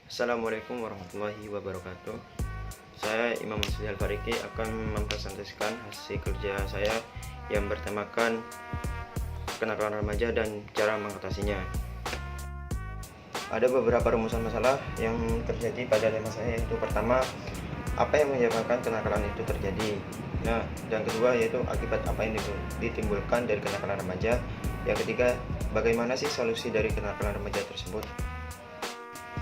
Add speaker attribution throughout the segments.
Speaker 1: Assalamualaikum warahmatullahi wabarakatuh. Saya Imam Masudi Al-Fariki akan mempresentasikan hasil kerja saya yang bertemakan kenakalan remaja dan cara mengatasinya. Ada beberapa rumusan masalah yang terjadi pada tema saya, yaitu pertama, apa yang menyebabkan kenakalan itu terjadi. Nah, dan kedua yaitu akibat apa yang ditimbulkan dari kenakalan remaja. Yang ketiga, bagaimana sih solusi dari kenakalan remaja tersebut.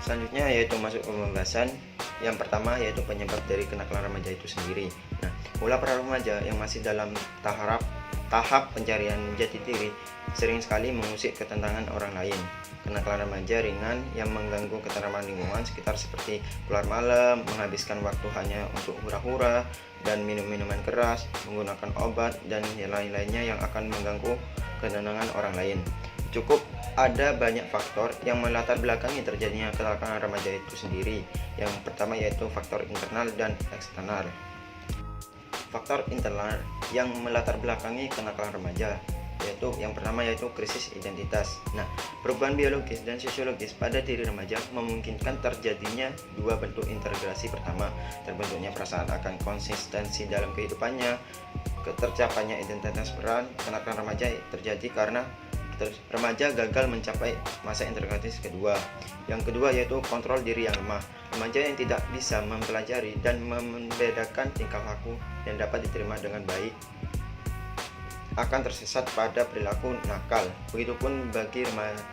Speaker 1: Selanjutnya yaitu masuk ke pembahasan. Yang pertama yaitu penyebab dari kenakalan remaja itu sendiri. Nah, ulah para remaja yang masih dalam tahap pencarian jati diri sering sekali mengusik ketenangan orang lain. Kenakalan remaja ringan yang mengganggu ketentraman lingkungan sekitar seperti keluar malam, menghabiskan waktu hanya untuk hura-hura dan minum minuman keras, menggunakan obat dan lain-lainnya yang akan mengganggu ketenangan orang lain. Cukup ada banyak faktor yang melatar belakangi terjadinya kenakalan remaja itu sendiri. Yang pertama yaitu faktor internal dan eksternal. Faktor internal yang melatar belakangi kenakalan remaja yaitu yang pertama yaitu krisis identitas. Nah, perubahan biologis dan sosiologis pada diri remaja memungkinkan terjadinya dua bentuk integrasi. Pertama, terbentuknya perasaan akan konsistensi dalam kehidupannya. Tercapainya identitas peran kenakalan remaja terjadi karena remaja gagal mencapai masa integratis kedua. Yang kedua yaitu kontrol diri yang lemah. Remaja yang tidak bisa mempelajari dan membedakan tingkah laku yang dapat diterima dengan baik akan tersesat pada perilaku nakal. Begitupun bagi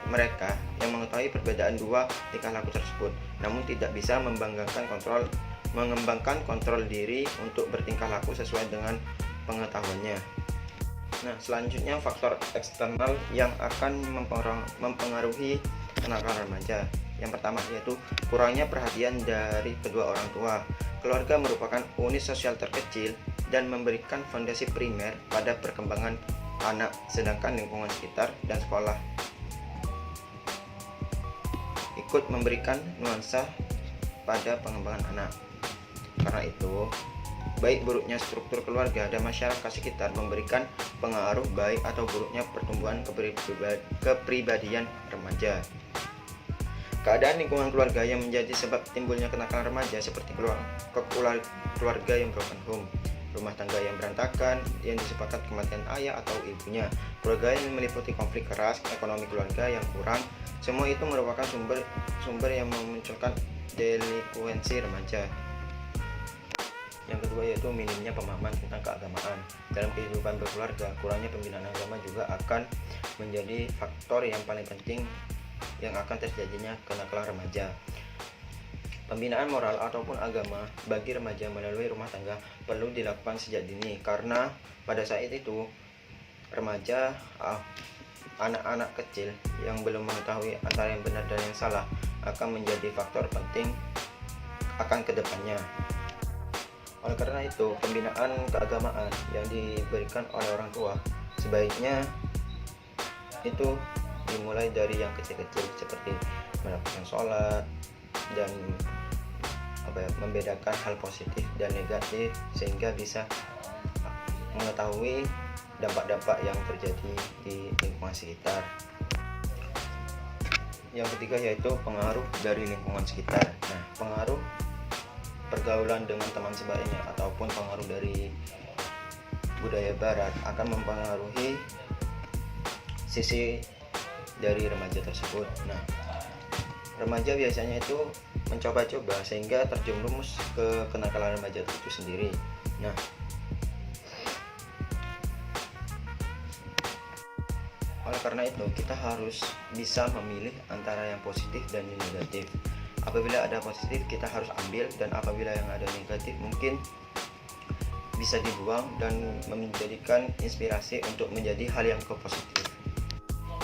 Speaker 1: mereka yang mengetahui perbedaan dua tingkah laku tersebut, namun tidak bisa mengembangkan kontrol diri untuk bertingkah laku sesuai dengan pengetahuannya. Nah, selanjutnya faktor eksternal yang akan mempengaruhi kenakalan remaja. Yang pertama yaitu kurangnya perhatian dari kedua orang tua. Keluarga merupakan unit sosial terkecil dan memberikan fondasi primer pada perkembangan anak, sedangkan lingkungan sekitar dan sekolah ikut memberikan nuansa pada pengembangan anak. Karena itu, baik buruknya struktur keluarga dan masyarakat sekitar memberikan pengaruh baik atau buruknya pertumbuhan kepribadian remaja. Keadaan lingkungan keluarga yang menjadi sebab timbulnya kenakalan remaja seperti keluarga yang broken home, rumah tangga yang berantakan yang disebabkan kematian ayah atau ibunya, keluarga yang meliputi konflik keras, ekonomi keluarga yang kurang, semua itu merupakan sumber yang memunculkan delikuensi remaja. Yang kedua yaitu minimnya pemahaman tentang keagamaan. Dalam kehidupan berkeluarga, kurangnya pembinaan agama juga akan menjadi faktor yang paling penting yang akan terjadinya kenakalan remaja. Pembinaan moral ataupun agama bagi remaja melalui rumah tangga perlu dilakukan sejak dini, karena pada saat itu remaja, anak-anak kecil yang belum mengetahui antara yang benar dan yang salah akan menjadi faktor penting akan kedepannya. Oleh karena itu, pembinaan keagamaan yang diberikan oleh orang tua sebaiknya itu dimulai dari yang kecil-kecil, seperti melakukan sholat dan membedakan hal positif dan negatif, sehingga bisa mengetahui dampak-dampak yang terjadi di lingkungan sekitar. Yang ketiga yaitu pengaruh dari lingkungan sekitar. Nah, pengaruh pergaulan dengan teman sebayanya ataupun pengaruh dari budaya barat akan mempengaruhi sisi dari remaja tersebut. Nah, remaja biasanya itu mencoba-coba sehingga terjerumus ke kenakalan remaja itu sendiri. Nah, oleh karena itu kita harus bisa memilih antara yang positif dan yang negatif. Apabila ada positif kita harus ambil, dan apabila yang ada negatif mungkin bisa dibuang dan menjadikan inspirasi untuk menjadi hal yang positif.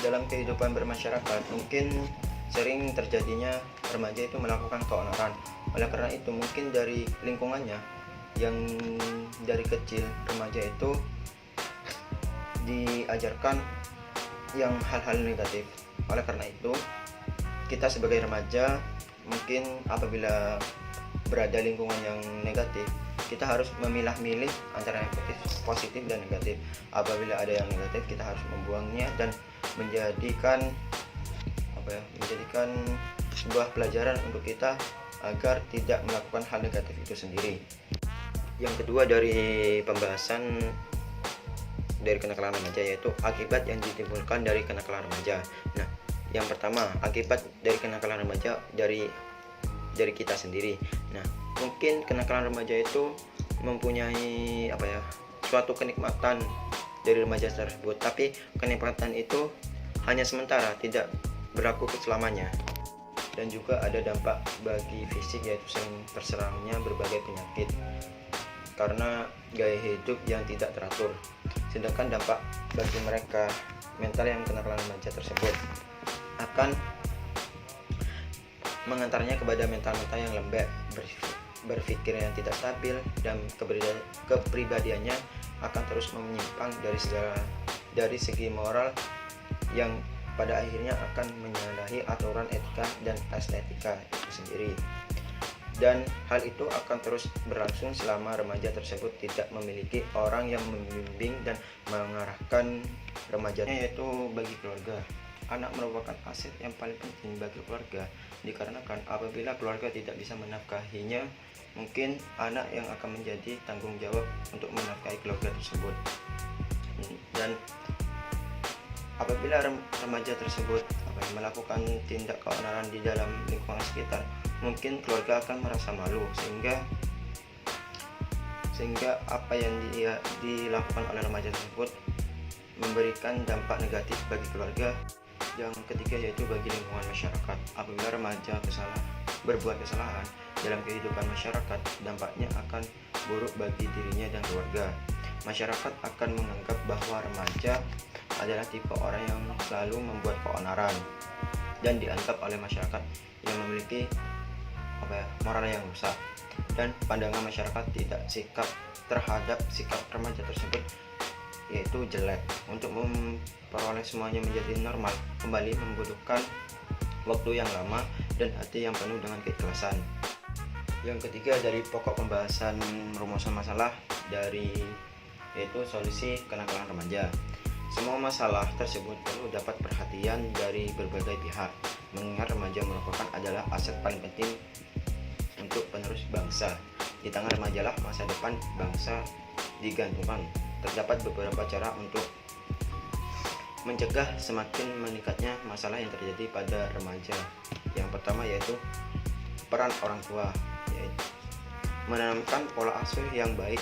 Speaker 1: Dalam kehidupan bermasyarakat mungkin sering terjadinya remaja itu melakukan keonaran. Oleh karena itu mungkin dari lingkungannya yang dari kecil remaja itu diajarkan yang hal-hal negatif. Oleh karena itu kita sebagai remaja mungkin apabila berada lingkungan yang negatif, kita harus memilah-milih antara yang positif dan negatif. Apabila ada yang negatif, kita harus membuangnya dan menjadikan sebuah pelajaran untuk kita agar tidak melakukan hal negatif itu sendiri. Yang kedua dari pembahasan dari kenakalan remaja yaitu akibat yang ditimbulkan dari kenakalan remaja. Nah, yang pertama, akibat dari kenakalan remaja dari kita sendiri. Nah, mungkin kenakalan remaja itu mempunyai suatu kenikmatan dari remaja tersebut, tapi kenikmatan itu hanya sementara, tidak berlaku selamanya. Dan juga ada dampak bagi fisik, yaitu sering terserangnya berbagai penyakit karena gaya hidup yang tidak teratur. Sedangkan dampak bagi mereka mental yang kenakalan remaja tersebut akan mengantarnya kepada mental-mental yang lembek, berpikir yang tidak stabil, dan kepribadiannya akan terus menyimpang dari segi moral yang pada akhirnya akan menyalahi aturan etika dan estetika itu sendiri. Dan hal itu akan terus berlangsung selama remaja tersebut tidak memiliki orang yang membimbing dan mengarahkan remajanya, yaitu bagi keluarga. Anak merupakan aset yang paling penting bagi keluarga, dikarenakan apabila keluarga tidak bisa menafkahinya, mungkin anak yang akan menjadi tanggung jawab untuk menafkahi keluarga tersebut. Dan apabila remaja tersebut melakukan tindak keonaran di dalam lingkungan sekitar, mungkin keluarga akan merasa malu, sehingga apa yang dilakukan oleh remaja tersebut memberikan dampak negatif bagi keluarga. Yang ketiga yaitu bagi lingkungan masyarakat. Apabila remaja berbuat kesalahan dalam kehidupan masyarakat, dampaknya akan buruk bagi dirinya dan keluarga. Masyarakat akan menganggap bahwa remaja adalah tipe orang yang selalu membuat keonaran dan dianggap oleh masyarakat yang memiliki moral yang rusak, dan pandangan masyarakat terhadap sikap remaja tersebut yaitu jelek. Untuk memperoleh semuanya menjadi normal kembali membutuhkan waktu yang lama dan hati yang penuh dengan keikhlasan. Yang ketiga dari pokok pembahasan rumusan masalah yaitu solusi kenakalan remaja. Semua masalah tersebut perlu dapat perhatian dari berbagai pihak, mengingat remaja merupakan adalah aset paling penting untuk penerus bangsa. Di tangan remaja lah masa depan bangsa digantungkan. Terdapat beberapa cara untuk mencegah semakin meningkatnya masalah yang terjadi pada remaja. Yang pertama yaitu peran orang tua, yaitu menanamkan pola asuh yang baik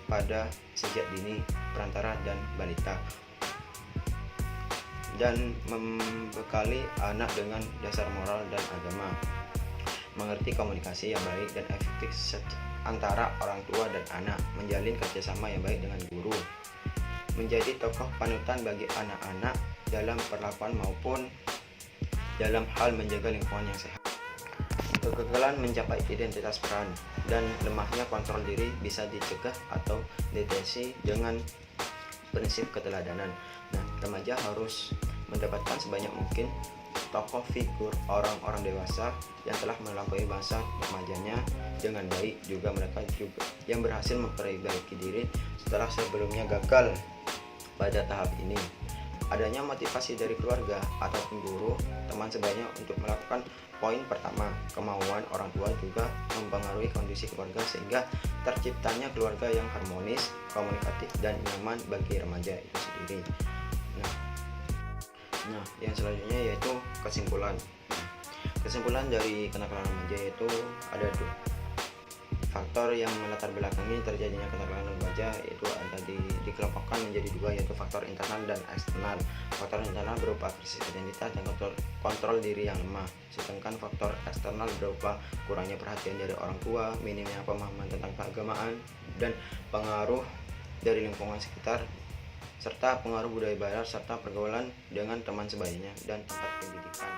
Speaker 1: pada sejak dini, perantara, dan balita, dan membekali anak dengan dasar moral dan agama, mengerti komunikasi yang baik dan efektif antara orang tua dan anak, menjalin kerjasama yang baik dengan guru, menjadi tokoh panutan bagi anak-anak dalam perlakuan maupun dalam hal menjaga lingkungan yang sehat. Kegagalan mencapai identitas peran dan lemahnya kontrol diri bisa dicegah atau deteksi dengan prinsip keteladanan. Nah, remaja harus mendapatkan sebanyak mungkin tokoh figur orang-orang dewasa yang telah melampaui masa remajanya dengan baik. Juga mereka yang berhasil memperbaiki diri setelah sebelumnya gagal pada tahap ini. Adanya motivasi dari keluarga ataupun guru, teman sebayanya untuk melakukan poin pertama. Kemauan orang tua juga mempengaruhi kondisi keluarga sehingga terciptanya keluarga yang harmonis, komunikatif, dan nyaman bagi remaja itu sendiri. Nah, yang selanjutnya yaitu kesimpulan. Kesimpulan dari kenakalan remaja yaitu ada faktor yang melatar belakangi terjadinya kenakalan remaja, itu ada dikelompokkan menjadi dua, yaitu faktor internal dan eksternal. Faktor internal berupa krisis identitas dan kontrol diri yang lemah, sedangkan faktor eksternal berupa kurangnya perhatian dari orang tua, minimnya pemahaman tentang keagamaan, dan pengaruh dari lingkungan sekitar, serta pengaruh budaya barat serta pergaulan dengan teman sebayanya dan tempat pendidikan.